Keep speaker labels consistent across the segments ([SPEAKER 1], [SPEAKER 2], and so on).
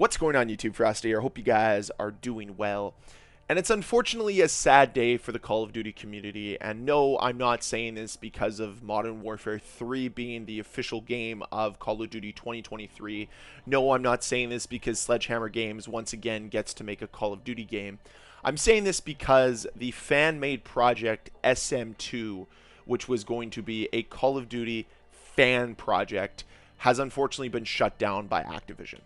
[SPEAKER 1] What's going on, YouTube? Ferocity here. I hope you guys are doing well. And it's unfortunately a sad day for the Call of Duty community. And no, I'm not saying this because of Modern Warfare 3 being the official game of Call of Duty 2023. No, I'm not saying this because Sledgehammer Games once again gets to make a Call of Duty game. I'm saying this because the fan-made project SM2, which was going to be a Call of Duty fan project, has unfortunately been shut down by Activision.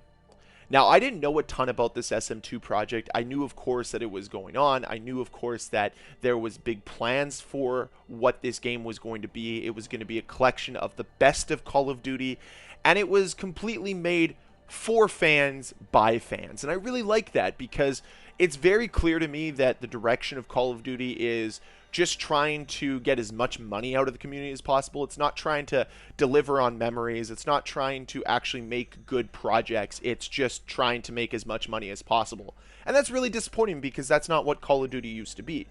[SPEAKER 1] Now, I didn't know a ton about this SM2 project. I knew, of course, that it was going on. I knew, of course, that there was big plans for what this game was going to be. It was going to be a collection of the best of Call of Duty, and it was completely made for fans by fans. And I really like that because it's very clear to me that the direction of Call of Duty is just trying to get as much money out of the community as possible. It's not trying to deliver on memories. It's not trying to actually make good projects. It's just trying to make as much money as possible. And that's really disappointing because that's not what Call of Duty used to be.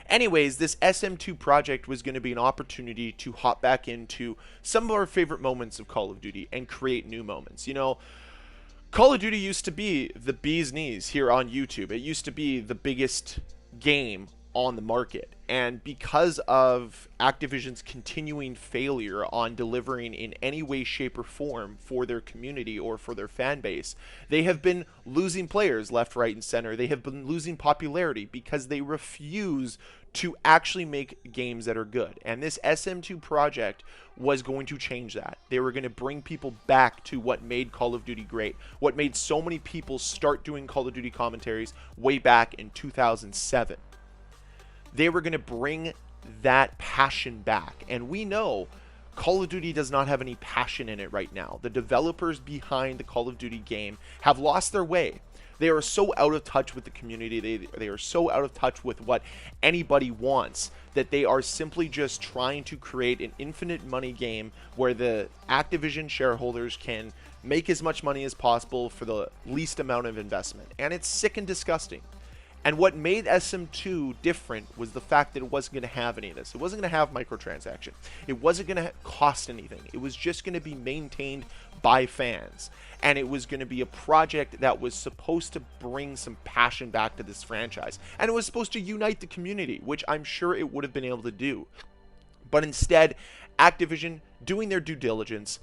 [SPEAKER 1] Anyways, this SM2 project was going to be an opportunity to hop back into some of our favorite moments of Call of Duty and create new moments. You know, Call of Duty used to be the bee's knees here on YouTube. It used to be the biggest game on the market, and because of Activision's continuing failure on delivering in any way, shape, or form for their community or for their fan base, they have been losing players left, right, and center. They have been losing popularity because they refuse to actually make games that are good. And this SM2 project was going to change that. They were going to bring people back to what made Call of Duty great, what made so many people start doing Call of Duty commentaries way back in 2007. They were going to bring that passion back. And we know Call of Duty does not have any passion in it right now. The developers behind the Call of Duty game have lost their way. They are so out of touch with the community. They are so out of touch with what anybody wants that they are simply just trying to create an infinite money game where the Activision shareholders can make as much money as possible for the least amount of investment. And it's sick and disgusting. And what made SM2 different was the fact that it wasn't going to have any of this. It wasn't going to have microtransaction. It wasn't going to cost anything. It was just going to be maintained by fans. And it was going to be a project that was supposed to bring some passion back to this franchise. And it was supposed to unite the community, which I'm sure it would have been able to do. But instead, Activision, doing their due diligence,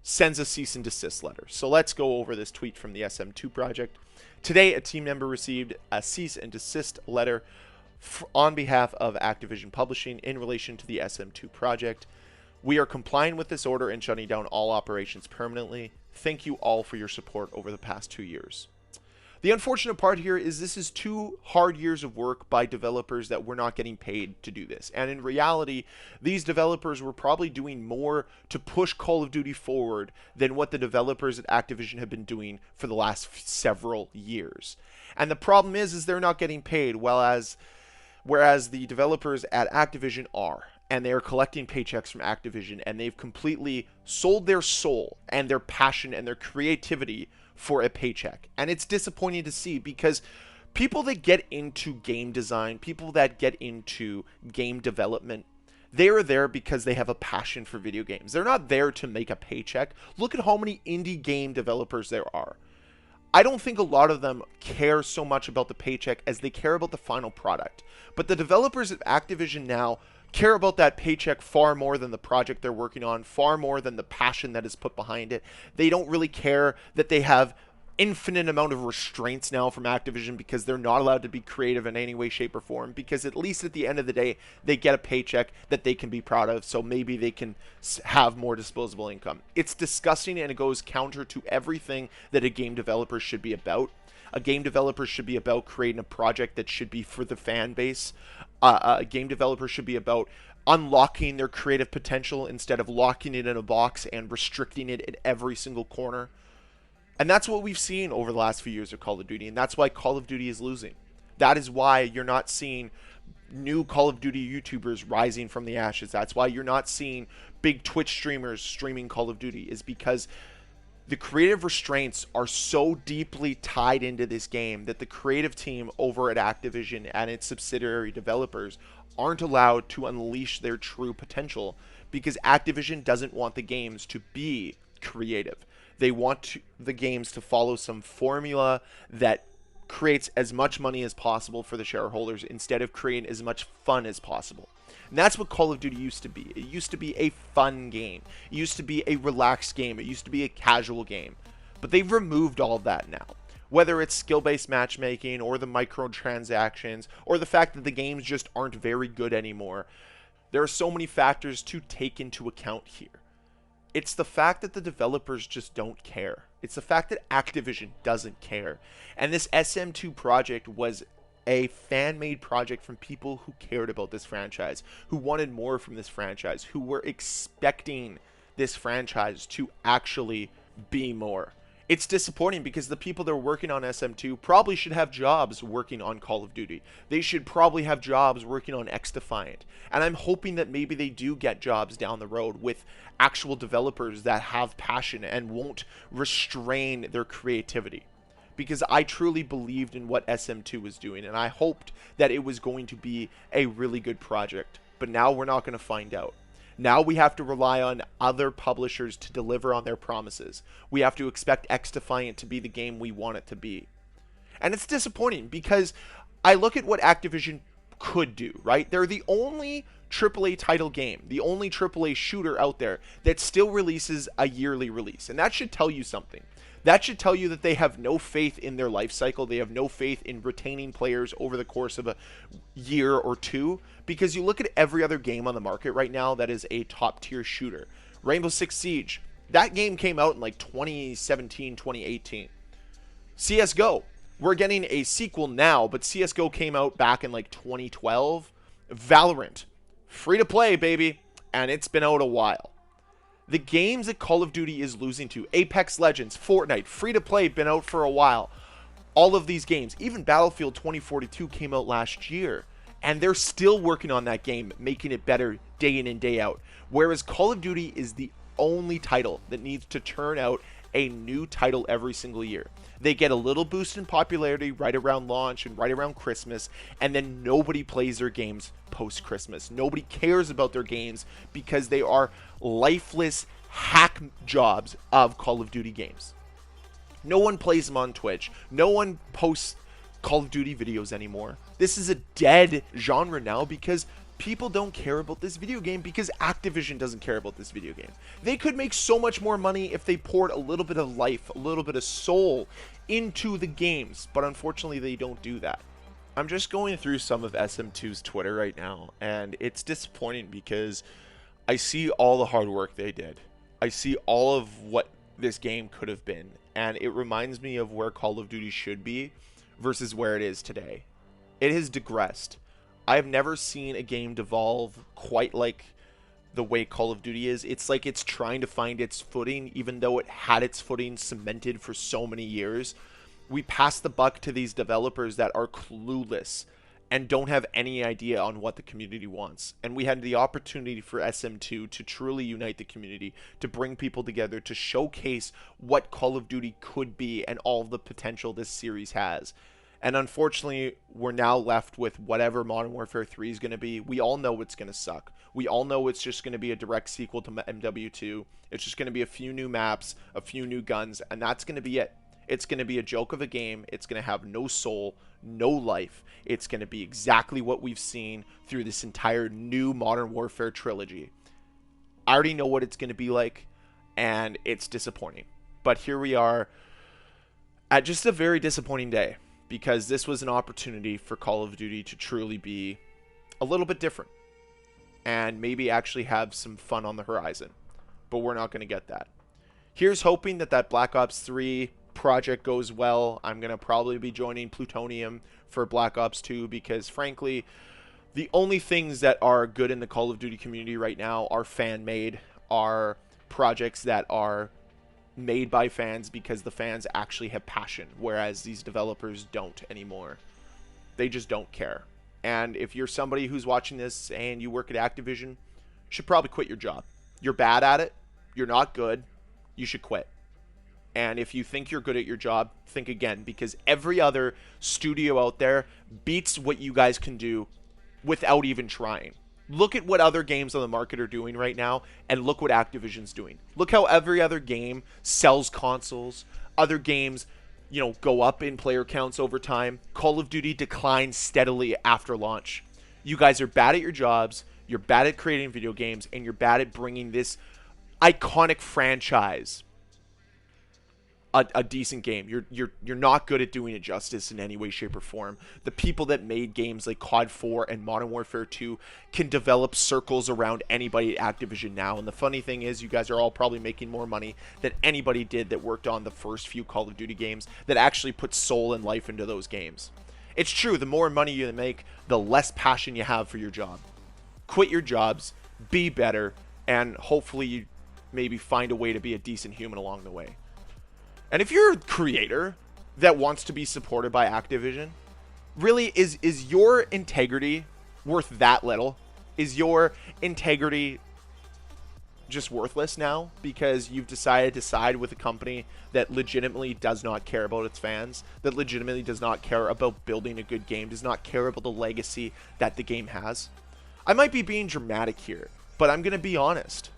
[SPEAKER 1] sends a cease and desist letter. So let's go over this tweet from the SM2 project. Today, a team member received a cease and desist letter on behalf of Activision Publishing in relation to the SM2 project. We are complying with this order and shutting down all operations permanently. Thank you all for your support over the past 2 years. The unfortunate part here is this is 2 hard years of work by developers that were not getting paid to do this. And in reality, these developers were probably doing more to push Call of Duty forward than what the developers at Activision have been doing for the last several years. And the problem is they're not getting paid, whereas the developers at Activision are. And they are collecting paychecks from Activision, and they've completely sold their soul and their passion and their creativity for a paycheck. And it's disappointing to see because people that get into game design, people that get into game development, they are there because they have a passion for video games. They're not there to make a paycheck. Look at how many indie game developers there are. I don't think a lot of them care so much about the paycheck as they care about the final product. But the developers at Activision now care about that paycheck far more than the project they're working on, far more than the passion that is put behind it. They don't really care that they have infinite amount of restraints now from Activision because they're not allowed to be creative in any way, shape, or form, because at least at the end of the day, they get a paycheck that they can be proud of, so maybe they can have more disposable income. It's disgusting, and it goes counter to everything that a game developer should be about. A game developer should be about creating a project that should be for the fan base. A game developer should be about unlocking their creative potential instead of locking it in a box and restricting it at every single corner. And that's what we've seen over the last few years of Call of Duty, and that's why Call of Duty is losing. That is why you're not seeing new Call of Duty YouTubers rising from the ashes. That's why you're not seeing big Twitch streamers streaming Call of Duty, is because the creative restraints are so deeply tied into this game that the creative team over at Activision and its subsidiary developers aren't allowed to unleash their true potential because Activision doesn't want the games to be creative. They want the games to follow some formula that creates as much money as possible for the shareholders instead of creating as much fun as possible. And that's what Call of Duty used to be. It used to be a fun game. It used to be a relaxed game. It used to be a casual game. But they've removed all of that now. Whether it's skill-based matchmaking or the microtransactions or the fact that the games just aren't very good anymore, there are so many factors to take into account here. It's the fact that the developers just don't care. It's the fact that Activision doesn't care. And this SM2 project was a fan-made project from people who cared about this franchise, who wanted more from this franchise, who were expecting this franchise to actually be more. It's disappointing because the people that are working on SM2 probably should have jobs working on Call of Duty. They should probably have jobs working on X-Defiant. And I'm hoping that maybe they do get jobs down the road with actual developers that have passion and won't restrain their creativity. Because I truly believed in what SM2 was doing, and I hoped that it was going to be a really good project. But now we're not going to find out. Now we have to rely on other publishers to deliver on their promises. We have to expect X-Defiant to be the game we want it to be. And it's disappointing because I look at what Activision could do, right? They're the only AAA title game, the only AAA shooter out there that still releases a yearly release. And that should tell you something. That should tell you that they have no faith in their life cycle. They have no faith in retaining players over the course of a year or two. Because you look at every other game on the market right now that is a top tier shooter. Rainbow Six Siege, that game came out in like 2017, 2018. CSGO, we're getting a sequel now, but CSGO came out back in like 2012. Valorant, free to play, baby, and it's been out a while. The games that Call of Duty is losing to, Apex Legends, Fortnite, free to play, been out for a while. All of these games, even Battlefield 2042 came out last year. And they're still working on that game, making it better day in and day out. Whereas Call of Duty is the only title that needs to turn out a new title every single year. They get a little boost in popularity right around launch and right around Christmas, and then nobody plays their games post-Christmas. Nobody cares about their games because they are lifeless hack jobs of Call of Duty games. No one plays them on Twitch. No one posts Call of Duty videos anymore. This is a dead genre now because people don't care about this video game because Activision doesn't care about this video game. They could make so much more money if they poured a little bit of life, a little bit of soul into the games, but unfortunately they don't do that. I'm just going through some of SM2's Twitter right now, and it's disappointing because I see all the hard work they did. I see all of what this game could have been, and it reminds me of where Call of Duty should be versus where it is today. It has digressed. I have never seen a game devolve quite like the way Call of Duty is. It's like it's trying to find its footing, even though it had its footing cemented for so many years. We pass the buck to these developers that are clueless and don't have any idea on what the community wants. And we had the opportunity for SM2 to truly unite the community, to bring people together, to showcase what Call of Duty could be and all the potential this series has. And unfortunately, we're now left with whatever Modern Warfare 3 is going to be. We all know it's going to suck. We all know it's just going to be a direct sequel to MW2. It's just going to be a few new maps, a few new guns, and that's going to be it. It's going to be a joke of a game. It's going to have no soul, no life. It's going to be exactly what we've seen through this entire new Modern Warfare trilogy. I already know what it's going to be like, and it's disappointing. But here we are at just a very disappointing day, because this was an opportunity for Call of Duty to truly be a little bit different and maybe actually have some fun on the horizon. But we're not going to get that. Here's hoping that that Black Ops 3 project goes well. I'm going to probably be joining Plutonium for Black Ops 2 because, frankly, the only things that are good in the Call of Duty community right now are fan-made, are projects that are made by fans because the fans actually have passion, whereas these developers don't anymore. They just don't care. And if you're somebody who's watching this and you work at Activision, you should probably quit your job. You're bad at it. You're not good. You should quit. And if you think you're good at your job, think again, because every other studio out there beats what you guys can do without even trying. Look at what other games on the market are doing right now, and look what Activision's doing. Look how every other game sells consoles. Other games, go up in player counts over time. Call of Duty declines steadily after launch. You guys are bad at your jobs, you're bad at creating video games, and you're bad at bringing this iconic franchise a decent game. You're not good at doing it justice in any way, shape, or form. The people that made games like COD 4 and Modern Warfare 2 can develop circles around anybody at Activision now. And the funny thing is, you guys are all probably making more money than anybody did that worked on the first few Call of Duty games that actually put soul and life into those games. It's true, the more money you make, the less passion you have for your job. Quit your jobs, be better, and hopefully you maybe find a way to be a decent human along the way. And if you're a creator that wants to be supported by Activision, really, is your integrity worth that little? Is your integrity just worthless now because you've decided to side with a company that legitimately does not care about its fans, that legitimately does not care about building a good game, does not care about the legacy that the game has? I might be being dramatic here, but I'm going to be honest.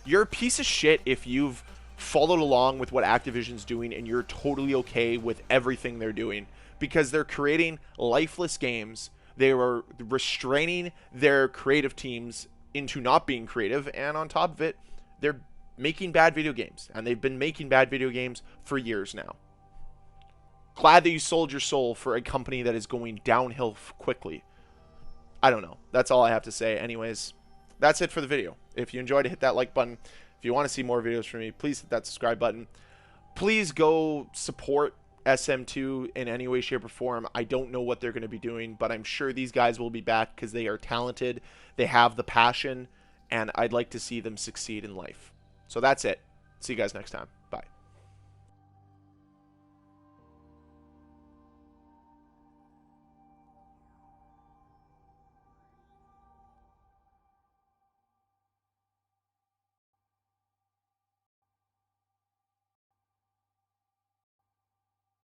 [SPEAKER 1] You're a piece of shit if you've followed along with what Activision's doing and you're totally okay with everything they're doing, because they're creating lifeless games. They are restraining their creative teams into not being creative, and on top of it, they're making bad video games, and they've been making bad video games for years now. Glad that you sold your soul for a company that is going downhill quickly. I don't know. That's all I have to say. Anyways, that's it for the video. If you enjoyed it, hit that like button. If you want to see more videos from me, please hit that subscribe button. Please go support SM2 in any way, shape, or form. I don't know what they're going to be doing, but I'm sure these guys will be back because they are talented. They have the passion, and I'd like to see them succeed in life. So that's it. See you guys next time. Bye.